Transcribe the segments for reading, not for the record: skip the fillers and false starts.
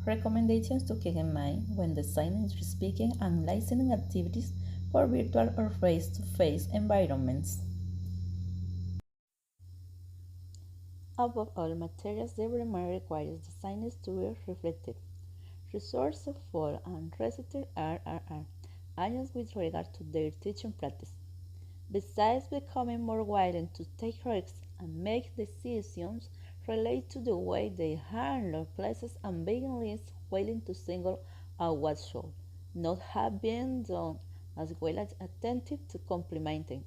Recommendations to keep in mind when designing your speaking and listening activities for virtual or face-to-face environments. Above all, materials development requires designers to be reflective. Resources for and research are agents with regard to their teaching practice. Besides becoming more willing to take risks and make decisions relate to the way they handle places and being less willing to single out what should not have been done, as well as attentive to complimenting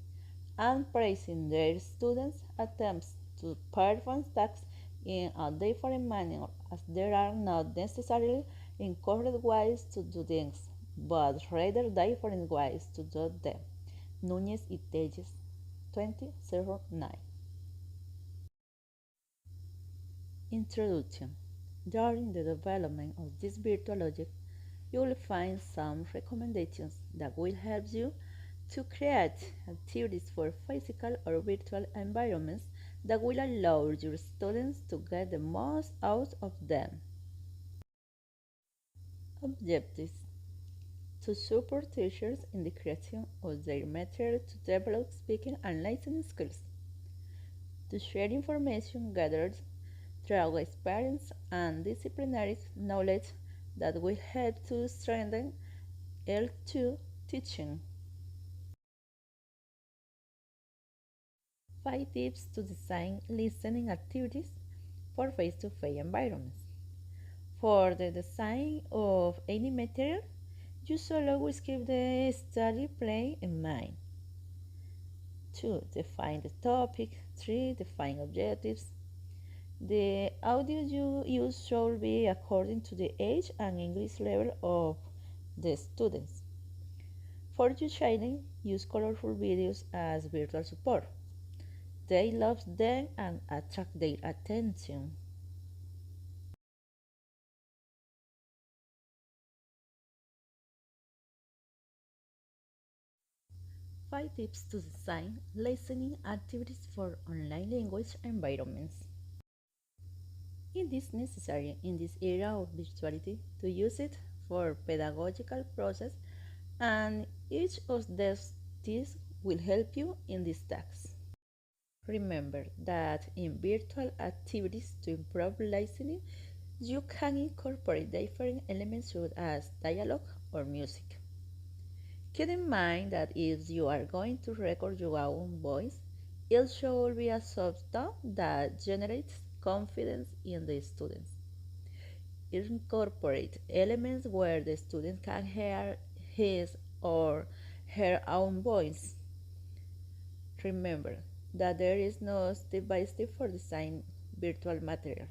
and praising their students' attempts to perform tasks in a different manner, as there are not necessarily incorrect ways to do things, but rather different ways to do them. Núñez y Telles, 2009. Introduction. During the development of this virtual object, you will find some recommendations that will help you to create activities for physical or virtual environments that will allow your students to get the most out of them. Objectives. To support teachers in the creation of their material to develop speaking and listening skills. To share information gathered through experience and disciplinary knowledge that will help to strengthen L2 teaching. 5 tips to design listening activities for face-to-face environments. For the design of any material, you should always keep the study plan in mind. 2. Define the topic. 3. Define objectives. The audio you use should be according to the age and English level of the students. For your training, use colorful videos as virtual support. They love them and attract their attention. 5 tips to design listening activities for online language environments. It is necessary in this era of virtuality to use it for pedagogical process, and each of these tips will help you in this task. Remember that in virtual activities to improve listening, you can incorporate different elements such as dialogue or music. Keep in mind that if you are going to record your own voice, it should be a soft tone that generates confidence in the students. Incorporate elements where the student can hear his or her own voice. Remember that there is no step-by-step for design virtual material.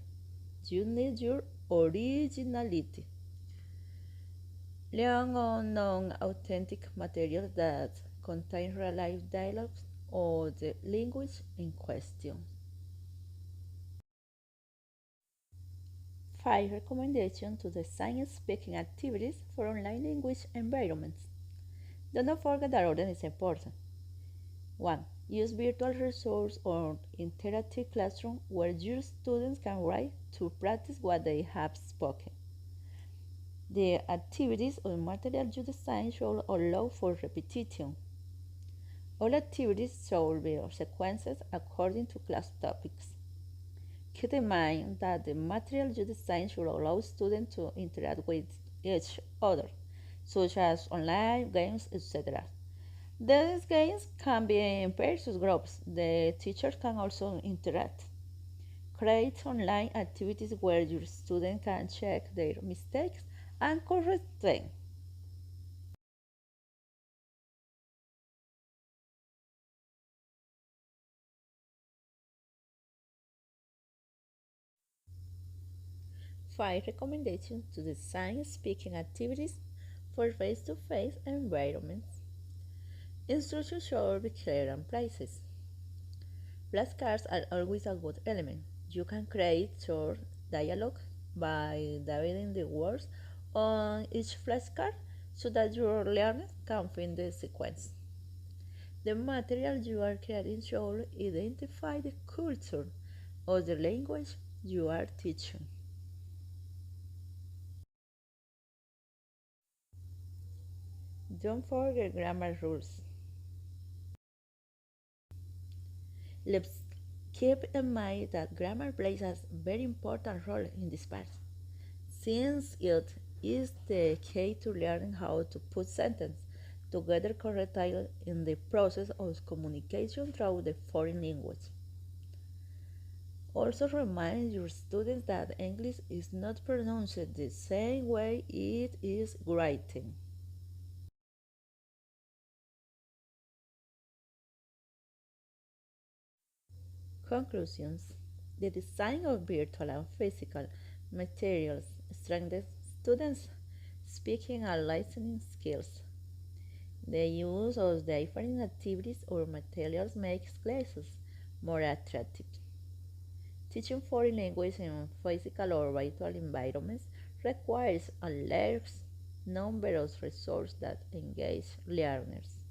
You need your originality. Learn on non-authentic materials that contain real-life dialogues or the language in question. 5 recommendations to design speaking activities for online language environments. Do not forget that order is important. 1. Use virtual resource or interactive classroom where your students can write to practice what they have spoken. The activities or material you design should allow for repetition. All activities should be sequences according to class topics. Keep in mind that the material you design should allow students to interact with each other, such as online games, etc. These games can be in pairs or groups. The teachers can also interact. Create online activities where your students can check their mistakes and correct them. 5 recommendations to design speaking activities for face-to-face environments. Instructions should be clear and precise. Flashcards are always a good element. You can create short dialogue by dividing the words on each flashcard so that your learners can find the sequence. The material you are creating should identify the culture of the language you are teaching. Don't forget grammar rules. Let's keep in mind that grammar plays a very important role in this part, since it is the key to learning how to put sentences together correctly in the process of communication through the foreign language. Also remind your students that English is not pronounced the same way it is written. Conclusions. The design of virtual and physical materials strengthens students' speaking and listening skills. The use of different activities or materials makes classes more attractive. Teaching foreign language in physical or virtual environments requires a large number of resources that engage learners.